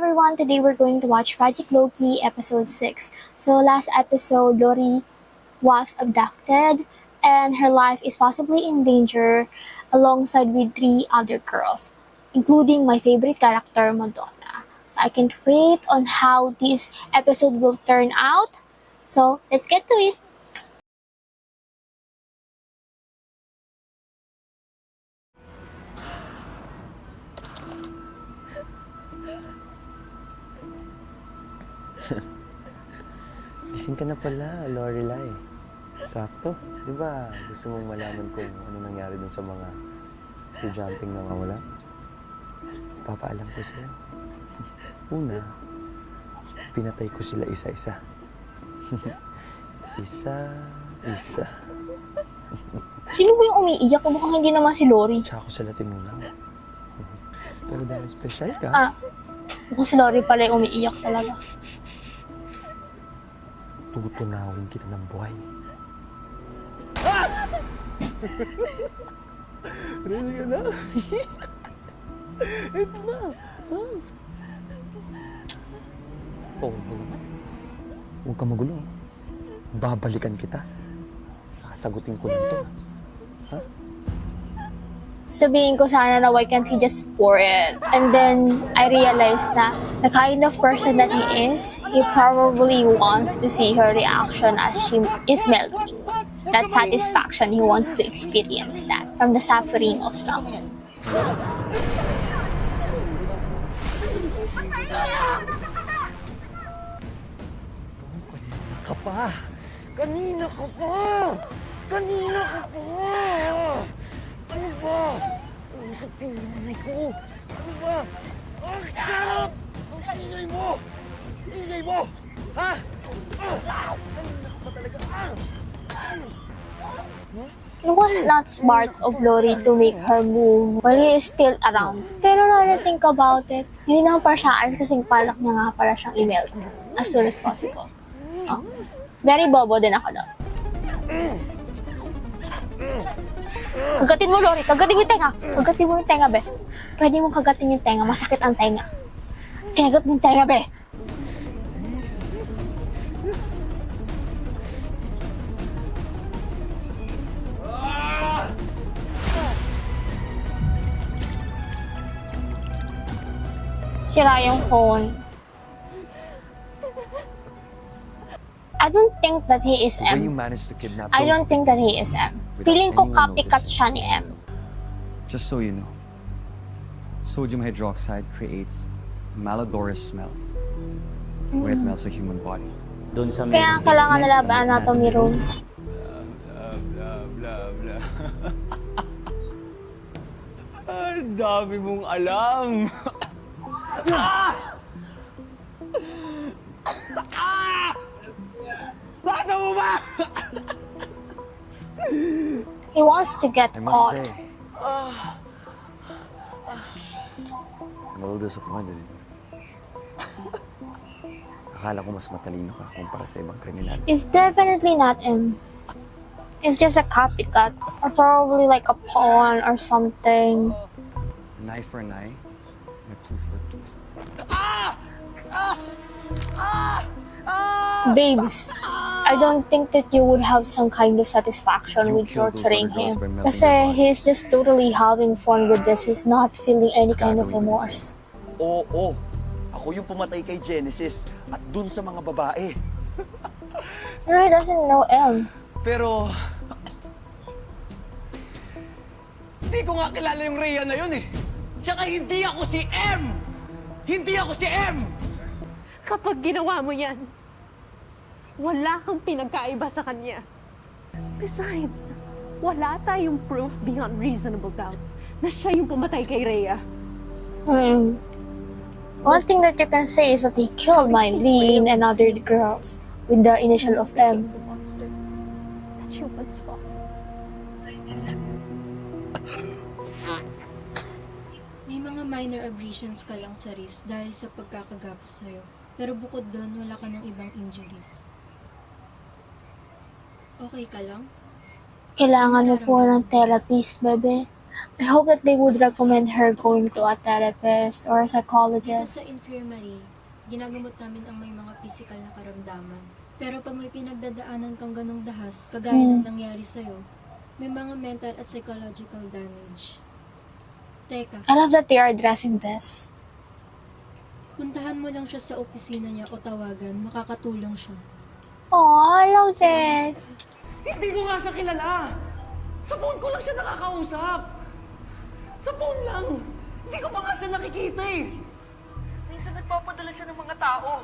everyone, today we're going to watch Project Loki episode 6. So last episode, Lori was abducted and her life is possibly in danger alongside with 3 other girls, including my favorite character, Madonna. So I can't wait on how this episode will turn out. So let's get to it. Gising ka na pala, Lorelai. Sakto. Di ba gusto mong malaman kung ano nangyari dun sa mga estudyanteng nawawala? Papaalam ko sa'yo. Una, pinatay ko sila isa-isa. Isa-isa. Sino ba yung umiiyak? Mukhang hindi naman si Lori. Tsaka ko sila tinunaw. Pero dahil special ka, Mukhang si Lori pala yung umiiyak talaga. tutunawin kita ng buhay. Ready ka na? Ito na. Oo naman. Huwag ka magulo. Babalikan kita. Sasagutin ko lang ito. Ha? Sabihin ko sana na why can't he just pour it? And then I realized na the kind of person that he is, he probably wants to see her reaction as she is melting. That satisfaction, he wants to experience that from the suffering of someone. Kanina ka pa! Kanina ka pa! Ano ba? Kausap yung nanay ko! Ano ba? Ang sarap! Ang ingay mo! Ingay mo! Ha? Kanina ka pa talaga! It was not smart of Lori to make her move while he is still around. Pero now that I think about it, hindi naman para siya alis kasi palak niya nga pala siyang email as soon as possible. Very bobo din ako doon. Kagatin mo, Lori. Kagatin mo yung tenga. Kagatin mo yung tenga, be. Pwede mong kagatin yung tenga. Masakit ang tenga. Kinagat mo yung tenga, be. Sira yung phone. I don't think that he is Where you M. managed to kidnap I don't think that he is M. Feeling ko copycat siya ni M. Just so you know, sodium hydroxide creates a malodorous smell when it melts a human body. Doon sa Kaya kailangan nila ba anatomy room? Blah, blah, blah. Ang dami mong alam! Basta mo ba? He wants to get I must caught. say, I'm a little disappointed in you. Akala ko mas matalino ka kumpara sa ibang kriminal. It's definitely not M. It's just a copycat. Or probably like a pawn or something. An eye for an eye, and a tooth for a tooth. Babes, I don't think that you would have some kind of satisfaction with torturing him. Kasi he's just totally having fun with this. He's not feeling any kind of remorse. Oo, ako yung pumatay kay Genesis at dun sa mga babae. He doesn't know M. Pero, hindi ko nga kilala yung Rhea na yun eh. Tsaka hindi ako si M! Hindi ako si M! Kapag ginawa mo yan, wala kang pinagkaiba sa kanya. Besides, wala tayong proof beyond reasonable doubt na siya yung pumatay kay Rhea. One thing that you can say is that he killed Mylene and other girls with the initial of M. The monster that you once fought. May mga minor abrasions ka lang sa wrist dahil sa pagkakagapos sa'yo. Pero bukod doon, wala ka ng ibang injuries. Okay ka lang? Kailangan mo po ng therapist, bebe. I hope that they would recommend her going to a therapist or a Dito sa psychologist. infirmary, ginagamot namin ang may mga physical na karamdaman. Pero pag may pinagdadaanan kang ganong dahas, kagaya ng nangyari sa'yo, may mga mental at psychological damage. Teka, I love that they are addressing this. puntahan mo lang siya sa opisina niya o tawagan, makakatulong siya. Oh, I love this. Hindi ko nga siya kilala. Sa phone ko lang siya nakakausap. Sa phone lang. Hindi ko pa nga siya nakikita eh. Minsan nagpapadala siya ng mga tao.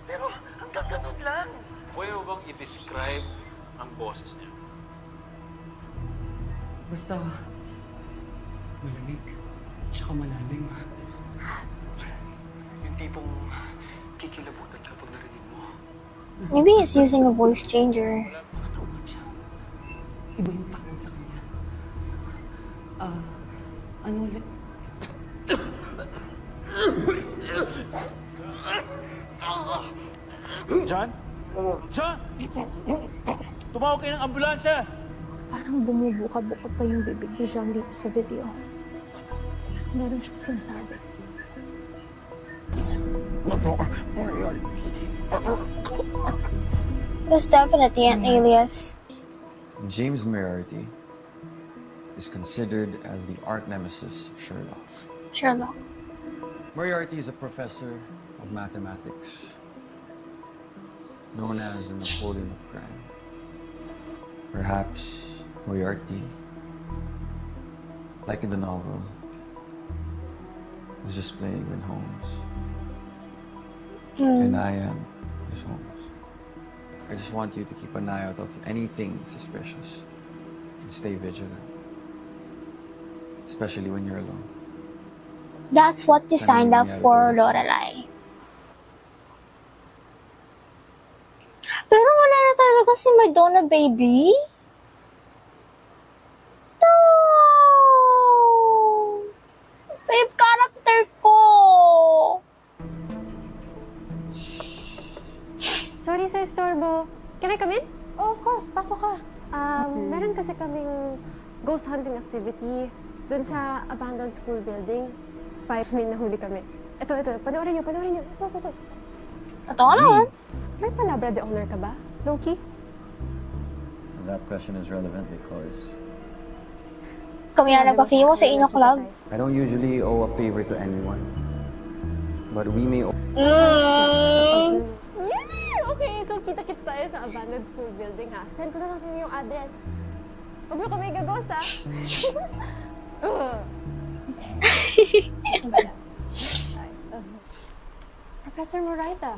Pero hanggang ganun lang. Pwede mo bang i-describe ang boses niya? Basta, malamig. Tsaka malalim. Yung tipong kikilabutan ka pag narinig mo. Maybe he's using a voice changer. Nakatawag siya. Iba yung tawag sa kanya. Ano ulit? John? John! Tumawag kayo ng ambulansya! Parang bumubuka-buka pa yung bibig ni John dito sa video. Meron siyang sinasabi. That's definitely an alias. James Moriarty is considered as the arch nemesis of Sherlock. Sherlock. Moriarty is a professor of mathematics, known as the Napoleon of crime. Perhaps Moriarty, like in the novel, is just playing with Holmes. And I am his Holmes. I just want you to keep an eye out of anything suspicious and stay vigilant, especially when you're alone. That's what they signed up for, Lorelai. Pero wala na talaga si Madonna, baby. No! Fave character ko! Sorry sa istorbo. Can I come in? Oh, of course. Pasok ka. Meron kasi kaming ghost hunting activity dun sa abandoned school building. 5 min nahuli kami. Ito. Panoorin niyo. Ito. Totoo naman. May palabra de honor ka ba, Loki? That question is relevant because Kami na nagpa-fee mo sa inyo club. I don't usually owe a favor to anyone, but we may owe. Mm. Yay! Okay, so kita-kits tayo sa abandoned school building, ha? Send ko na lang sa inyo yung address. Huwag mo kami gaghost, ha? Professor Morita.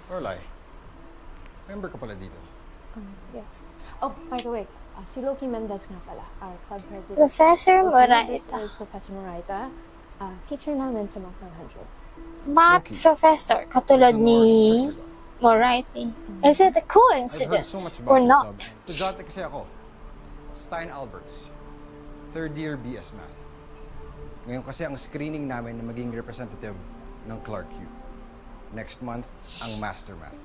Lorelai, member ka pala dito. Yeah. Oh, by the way, si Loki Mendez nga pala, our club president. Professor This Morita. is Professor Morita, teacher namin sa Mga 400. But professor, katulad ni Moriarty. Is it a I've heard coincidence so much or about your not? club. Estudyante kasi ako. Stein Alberts. Third year BS Math. Ngayon kasi ang screening namin na maging representative ng Clark U. Next month, ang Master Math.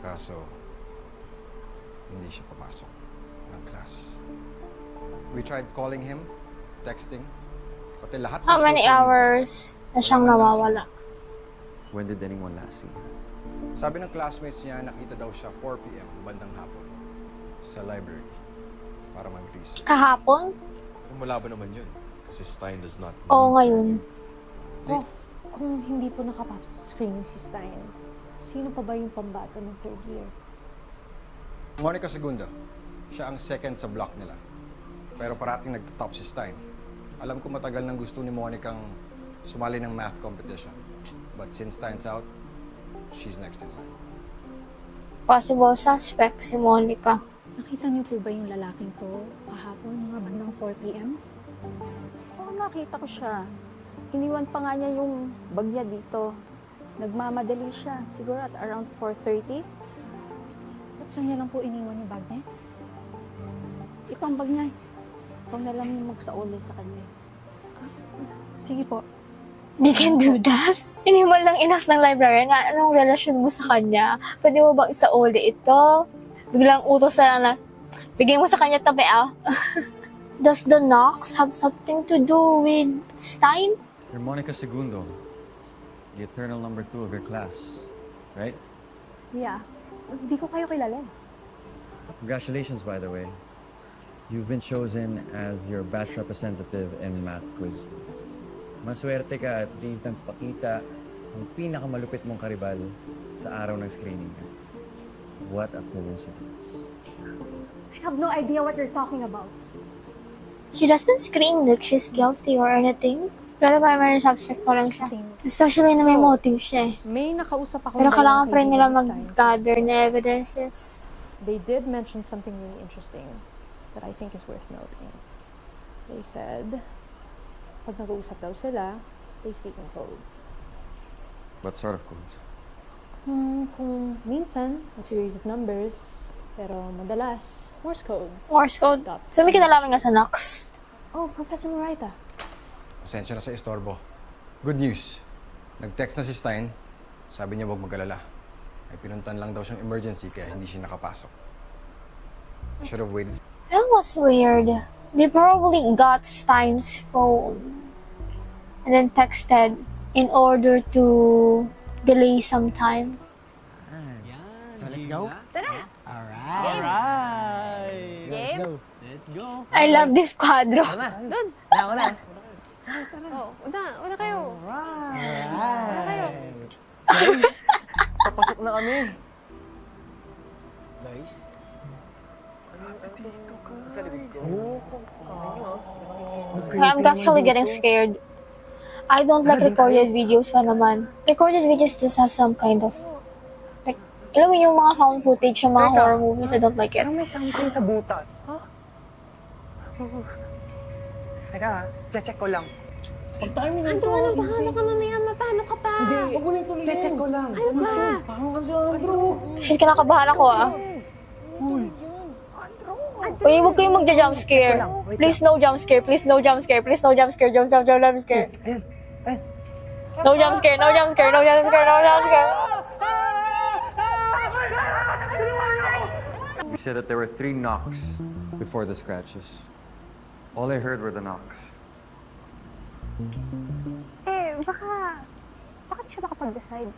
Kaso, hindi siya pumasok ng class. We tried calling him, texting, pati lahat ng How many social media. hours na siyang nawawala? When did anyone last see? Sabi ng classmates niya, nakita daw siya 4 p.m. bandang hapon sa library para mag-research. Kahapon? Malabo naman yun. Kasi Stein does not Oo, ngayon. Oh, kung hindi po nakapasok sa screening si Stein, sino pa ba yung pambato ng third year? Monica Segunda, siya ang second sa block nila. Pero parating nagtatop si Stein. Alam ko matagal nang gusto ni Monica ang sumali ng math competition. But since Stein's out, she's next in line. Possible suspect si Monica. Nakita niyo po ba yung lalaking to kahapon, mga bandang 4 p.m.? Oo, nakita ko siya. Iniwan pa nga niya yung bag niya dito. Nagmamadali siya, siguro at around 4:30. Saan niya lang po iniwan yung bag niya? Ito ang bag niya. Ikaw na lang yung magsauli sa kanya. Sige po. They can do that? Hindi mo lang inas ng librarian na anong relasyon mo sa kanya? Pwede mo bang isauli ito? Biglang utos na lang na, bigay mo sa kanya tabi ah. Does the knocks have something to do with Stein? You're Monica Segundo, the eternal number 2 of your class, right? Yeah. Hindi ko kayo kilala. Congratulations, by the way. You've been chosen as your batch representative in math quiz. Maswerte ka at di nagpakita ang pinakamalupit mong karibal sa araw ng screening. What a coincidence. I have no idea what you're talking about. She doesn't scream like she's guilty or anything. Pero primary subject pa lang siya. Especially na may motive siya eh. May nakausap ako Pero ng kailangan pa rin nila kaibigan ni Stein. mag-gather na evidences. They did mention something really interesting that I think is worth noting. They said, pag nag-uusap daw sila, they speak in codes. What sort of codes? Kung minsan, a series of numbers, pero madalas, Morse code. Morse code. So may kinalaman nga sa knocks. Oh, Professor Moraita. Pasensya na sa istorbo. Good news. Nag-text na si Stein. Sabi niya huwag mag-alala. Ay pinuntan lang daw siyang emergency kaya hindi siya nakapasok. I should have waited. That was weird. They probably got Stein's phone and then texted in order to delay some time. So let's go? Tara! Alright! Game? Let's go! I love this quadro. Doon! Ako na! Oh, una kayo. Alright! Papasok na kami. Guys? I'm actually getting scared. I don't like recorded videos pa naman. Recorded videos just has some kind of like, alam mo yung mga found footage ng mga horror movies, I don't like it. May something sa butas. Ha? Teka, check ko lang. Andrew, ano ba? Ano ka mamaya? Mapano ka pa? Huwag mo na ituloy yun. Check ko lang. Ano ba? Parang Andrew! Shit, kinakabahan ako ah. Uy, huwag kayong magja-jump scare. Please no jump scare, please no jump scare, please no jump scare, jump scare. No jump scare, no jump scare, no jump scare, no jump scare. You said that there were 3 knocks before the scratches. All I heard were the knocks. Bakit siya makapag-decide?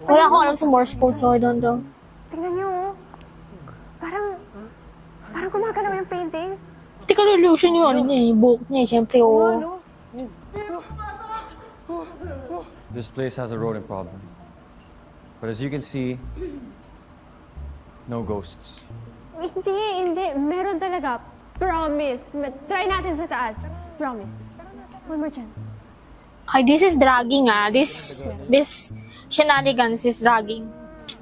Wala akong alam sa Morse code, so I don't know. Tingnan niyo, oh. Parang gumagalaw yung painting. Hindi ka illusion yung ano niya, yung buhok niya, siyempre, oh. This place has a rodent problem. But as you can see, no ghosts. Hindi. Meron talaga. Promise. Try natin sa taas. Promise. One more chance. Ay, this is dragging ah. This shenanigans is dragging.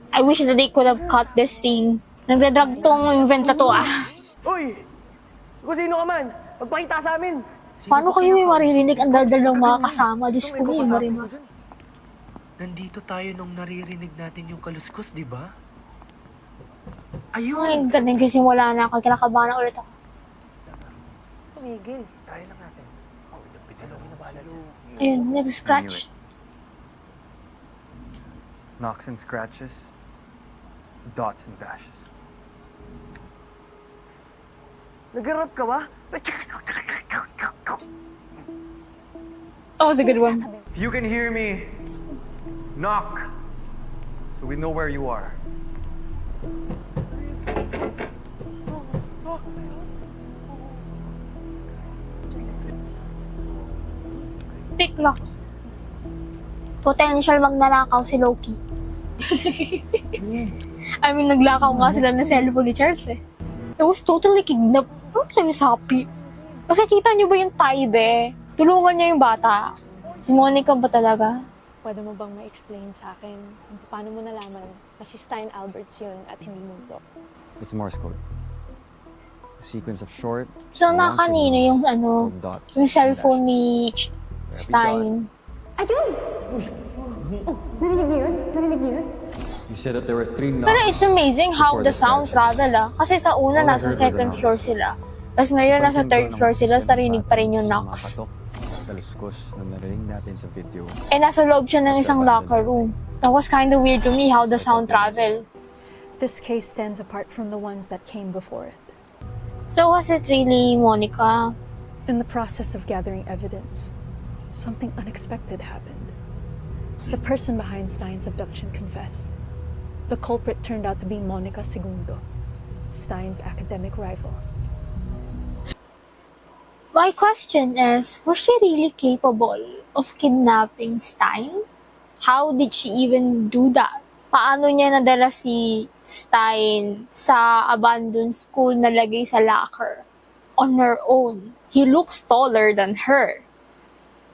I wish that they could have cut this scene. Nagdadrag tong invent na to ah. Uy! Kung sino ka man, magpakita sa amin! Paano kayo may maririnig ang daldal ng mga kasama? Diyos ko may marinig. Nandito tayo nung naririnig natin yung kaluskos, di ba? Ay, ganun kasi wala na ako. Kinakabahan na ulit ako. Tumigil. Try lang natin. Ayun, nag-scratch. Knocks and scratches, dots and dashes. Nag-rap ka ba? That was a good one. If you can hear me, knock, so we know where you are. Pick lock. Potential magnanakaw si Loki. I mean, naglakaw nga sila ng cellphone ni Charles eh. It was totally kidnap. Ano sa'yo sapi? Nakikita niyo ba yung Taibe? Tulungan niya yung bata. Si Monica ba talaga? Pwede mo bang ma-explain sa akin kung paano mo nalaman na si Stein Alberts yun at hindi Mundo? It's Morse code. A sequence of short, So, na long kanina signals yung ano, called dots yung and cellphone dashes. ni Stein. Ayun! Oh, narinig niyo yun? Narinig niyo yun? You said that there were 3 knocks. Pero it's amazing how before the sound scratches. travel ah. Kasi sa una, All I nasa heard were the second knocks. floor sila. Tapos ngayon, nasa third floor sila, sarinig pa rin yung knocks. Kaluskos na narinig natin sa video. Eh, nasa loob siya ng isang locker room. That was kind of weird to me how the sound travel. This case stands apart from the ones that came before it. So, was it really Monica In the process of gathering evidence, something unexpected happened. The person behind Stein's abduction confessed. The culprit turned out to be Monica Segundo, Stein's academic rival. My question is, was she really capable of kidnapping Stein? How did she even do that? Paano niya nadala si Stein sa abandoned school na lagay sa locker on her own? He looks taller than her.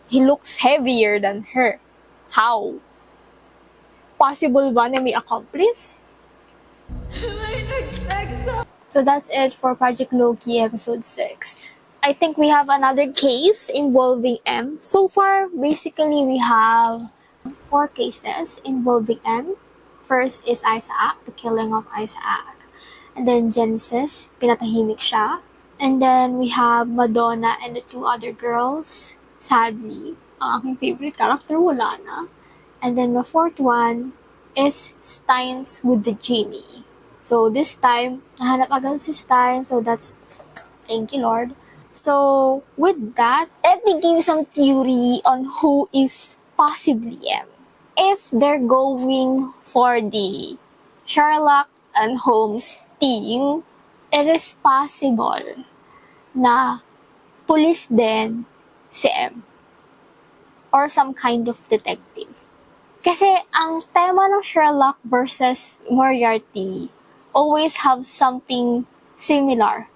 He looks heavier than her. How? Possible ba na may accomplice? So that's it for Project Loki episode 6. I think we have another case involving M. So far, basically, we have 4 cases involving M. First is Isaac, the killing of Isaac. And then Genesis, pinatahimik siya. And then we have Madonna and the 2 other girls. Sadly, ang aking favorite character wala na. And then the 4th one is Steins with the genie. So this time, nahanap agad si Stein. So that's, thank you Lord. So with that, let me give some theory on who is possibly M. If they're going for the Sherlock and Holmes team, it is possible na police din si M. Or some kind of detective. Kasi ang tema ng Sherlock versus Moriarty always have something similar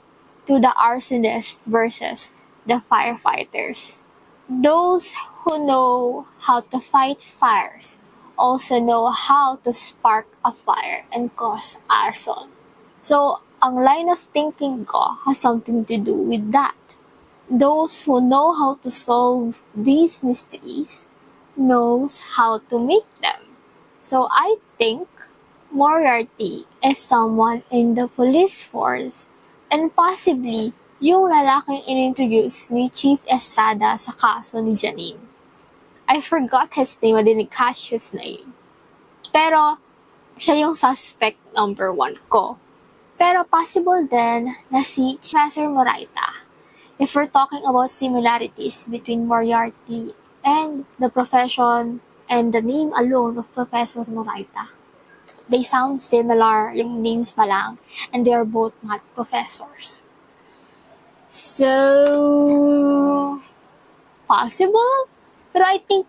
to the arsonist versus the firefighters. Those who know how to fight fires also know how to spark a fire and cause arson. So, ang line of thinking ko has something to do with that. Those who know how to solve these mysteries knows how to make them. So, I think Moriarty is someone in the police force and possibly yung lalaking inintroduce ni Chief Estrada sa kaso ni Janine. I forgot his name, I didn't catch his name. Pero, siya yung suspect number 1 ko. Pero possible din na si Professor Moraita. If we're talking about similarities between Moriarty and the profession and the name alone of Professor Moraita. They sound similar, yung names pa lang, and they are both not professors. So, possible? Pero I think,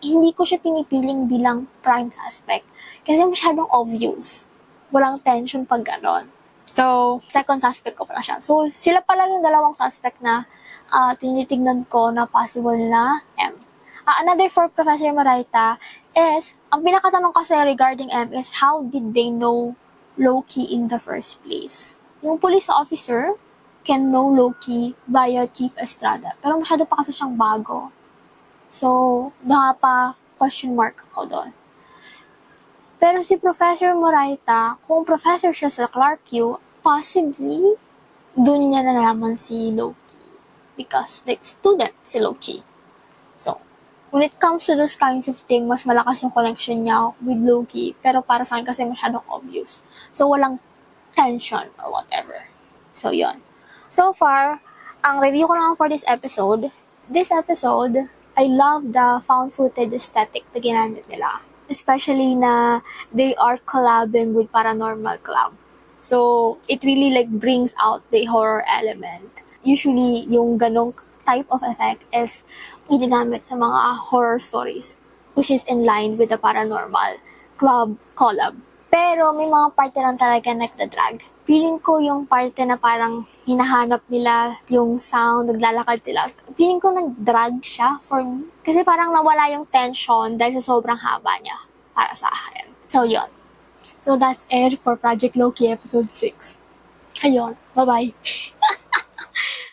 hindi ko siya pinipiling bilang prime suspect. Kasi masyadong obvious. Walang tension pag ganon. So, second suspect ko pala siya. So, sila pala yung dalawang suspect na tinitignan ko na possible na M. Another for Professor Moraita is, ang pinakatanong kasi regarding M is how did they know Loki in the first place? Yung police officer can know Loki via Chief Estrada. Pero masyado pa kasi siyang bago. So, pa question mark ako doon. Pero si Professor Moraita, kung professor siya sa Clarkview, possibly, dun niya nalaman si Loki. Because, like, student si Loki. So, when it comes to those kinds of things, mas malakas yung connection niya with Loki. Pero para sa akin kasi masyadong obvious. So, walang tension or whatever. So, yon. So far, ang review ko naman for this episode, I love the found footage aesthetic na ginamit nila. Especially na they are collabing with Paranormal Club. So, it really like brings out the horror element. Usually, yung ganong type of effect is ginagamit sa mga horror stories, which is in line with the Paranormal Club collab. Pero may mga parte lang talaga nagdadrag. Feeling ko yung parte na parang hinahanap nila yung sound, naglalakad sila. Feeling ko nag-drag siya for me. Kasi parang nawala yung tension dahil sa sobrang haba niya para sa akin. So, yun. So, that's it for Project Loki episode 6. Ayun. Bye-bye.